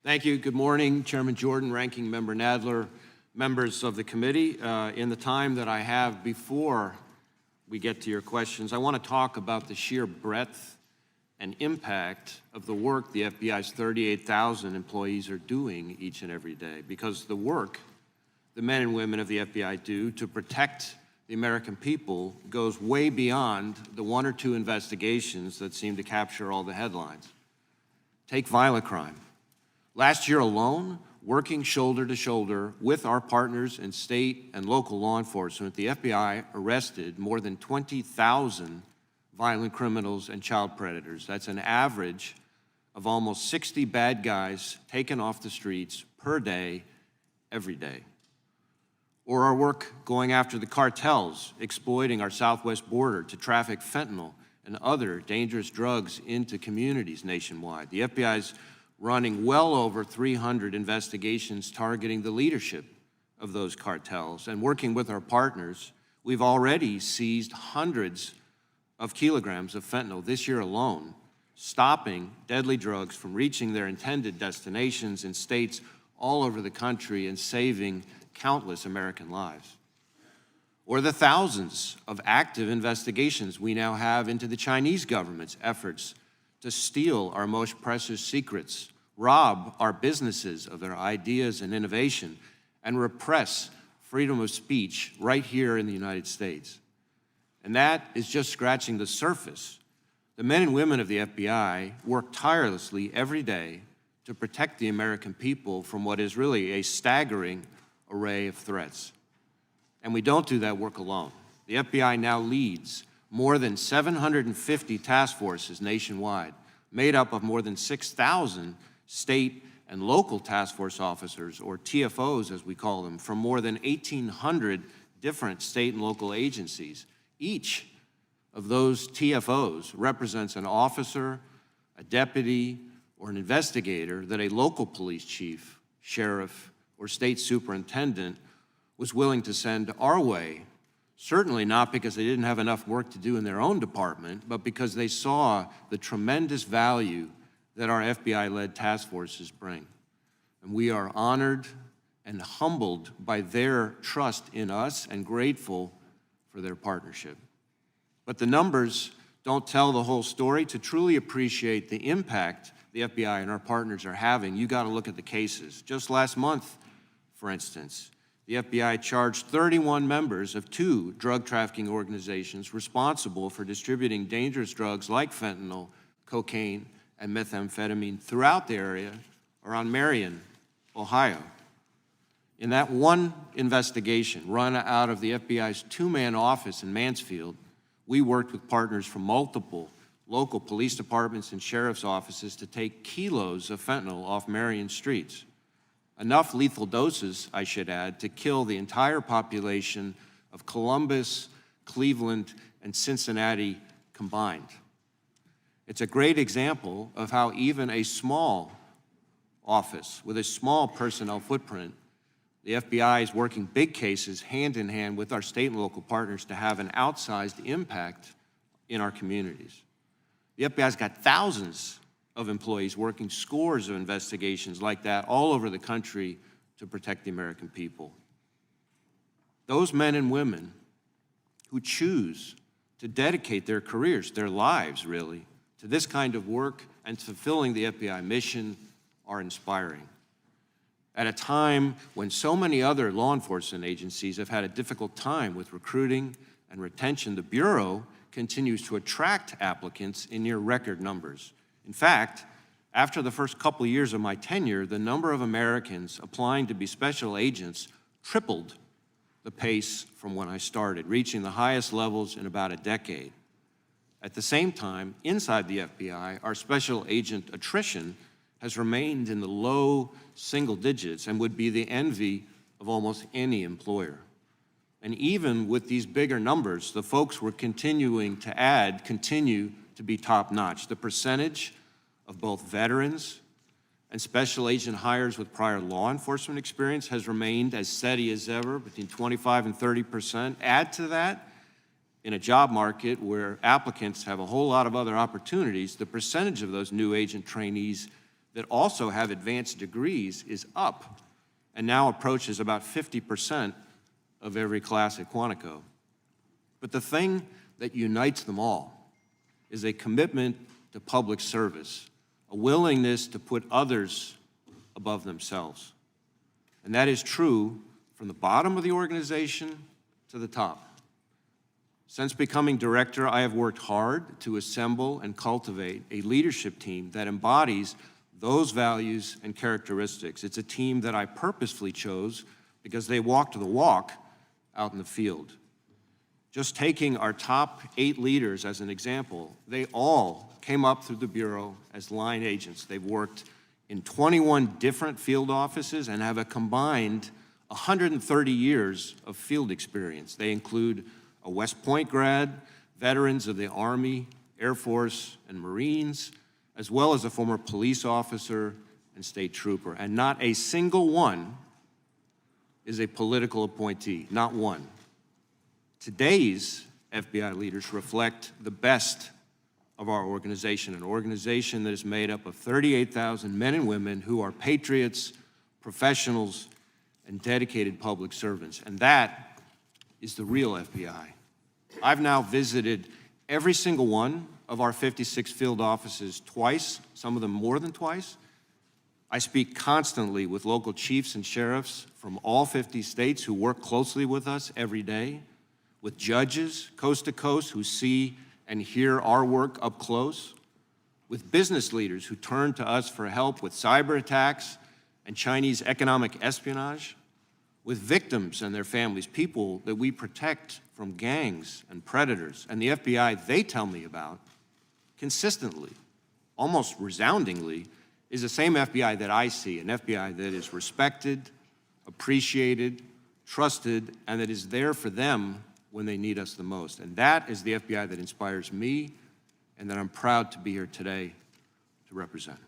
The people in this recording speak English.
Thank you. Good morning, Chairman Jordan, Ranking Member Nadler, members of the committee. In the time that I have before we get to your questions, I want to talk about the sheer breadth and impact of the work the FBI's 38,000 employees are doing each and every day, because the work the men and women of the FBI do to protect the American people goes way beyond the one or two investigations that seem to capture all the headlines. Take violent crime. Last year alone, working shoulder to shoulder with our partners in state and local law enforcement, the FBI arrested more than 20,000 violent criminals and child predators. That's an average of almost 60 bad guys taken off the streets per day, every day. Or our work going after the cartels, exploiting our southwest border to traffic fentanyl and other dangerous drugs into communities nationwide. The FBI's running well over 300 investigations targeting the leadership of those cartels. And working with our partners, we've already seized hundreds of kilograms of fentanyl this year alone, stopping deadly drugs from reaching their intended destinations in states all over the country and saving countless American lives. Or the thousands of active investigations we now have into the Chinese government's efforts to steal our most precious secrets, rob our businesses of their ideas and innovation, and repress freedom of speech right here in the United States. And that is just scratching the surface. The men and women of the FBI work tirelessly every day to protect the American people from what is really a staggering array of threats. And we don't do that work alone. The FBI now leads more than 750 task forces nationwide, made up of more than 6,000 state and local task force officers, or TFOs as we call them, from more than 1,800 different state and local agencies. Each of those TFOs represents an officer, a deputy, or an investigator that a local police chief, sheriff, or state superintendent was willing to send our way, certainly not because they didn't have enough work to do in their own department, but because they saw the tremendous value that our FBI-led task forces bring. And we are honored and humbled by their trust in us and grateful for their partnership. But the numbers don't tell the whole story. To truly appreciate the impact the FBI and our partners are having, you got to look at the cases. Just last month, for instance, the FBI charged 31 members of 2 drug trafficking organizations responsible for distributing dangerous drugs like fentanyl, cocaine, and methamphetamine throughout the area around Marion, Ohio. In that one investigation run out of the FBI's 2-man office in Mansfield, we worked with partners from multiple local police departments and sheriff's offices to take kilos of fentanyl off Marion streets. Enough lethal doses, I should add, to kill the entire population of Columbus, Cleveland, and Cincinnati combined. It's a great example of how even a small office with a small personnel footprint, the FBI is working big cases hand in hand with our state and local partners to have an outsized impact in our communities. The FBI's got thousands of employees working scores of investigations like that all over the country to protect the American people. Those men and women who choose to dedicate their careers, their lives really, to this kind of work and fulfilling the FBI mission are inspiring. At a time when so many other law enforcement agencies have had a difficult time with recruiting and retention, the Bureau continues to attract applicants in near record numbers. In fact, after the first couple of years of my tenure, the number of Americans applying to be special agents tripled the pace from when I started, reaching the highest levels in about a decade. At the same time, inside the FBI, our special agent attrition has remained in the low single digits and would be the envy of almost any employer. And even with these bigger numbers, the folks we're continuing to add continue to be top-notch. The percentage of both veterans and special agent hires with prior law enforcement experience has remained as steady as ever, between 25 and 30%. Add to that, in a job market where applicants have a whole lot of other opportunities, the percentage of those new agent trainees that also have advanced degrees is up and now approaches about 50% of every class at Quantico. But the thing that unites them all is a commitment to public service, a willingness to put others above themselves. And that is true from the bottom of the organization to the top. Since becoming director, I have worked hard to assemble and cultivate a leadership team that embodies those values and characteristics. It's a team that I purposefully chose because they walked the walk out in the field. Just taking our top 8 leaders as an example, they all came up through the Bureau as line agents. They've worked in 21 different field offices and have a combined 130 years of field experience. They include a West Point grad, veterans of the Army, Air Force, and Marines, as well as a former police officer and state trooper. And not a single one is a political appointee, not one. Today's FBI leaders reflect the best of our organization, an organization that is made up of 38,000 men and women who are patriots, professionals, and dedicated public servants. And that is the real FBI. I've now visited every single one of our 56 field offices twice, some of them more than twice. I speak constantly with local chiefs and sheriffs from all 50 states who work closely with us every day, with judges coast to coast who see and hear our work up close, with business leaders who turn to us for help with cyber attacks and Chinese economic espionage, with victims and their families, people that we protect from gangs and predators. And the FBI they tell me about consistently, almost resoundingly, is the same FBI that I see, an FBI that is respected, appreciated, trusted, and that is there for them when they need us the most. And that is the FBI that inspires me and that I'm proud to be here today to represent.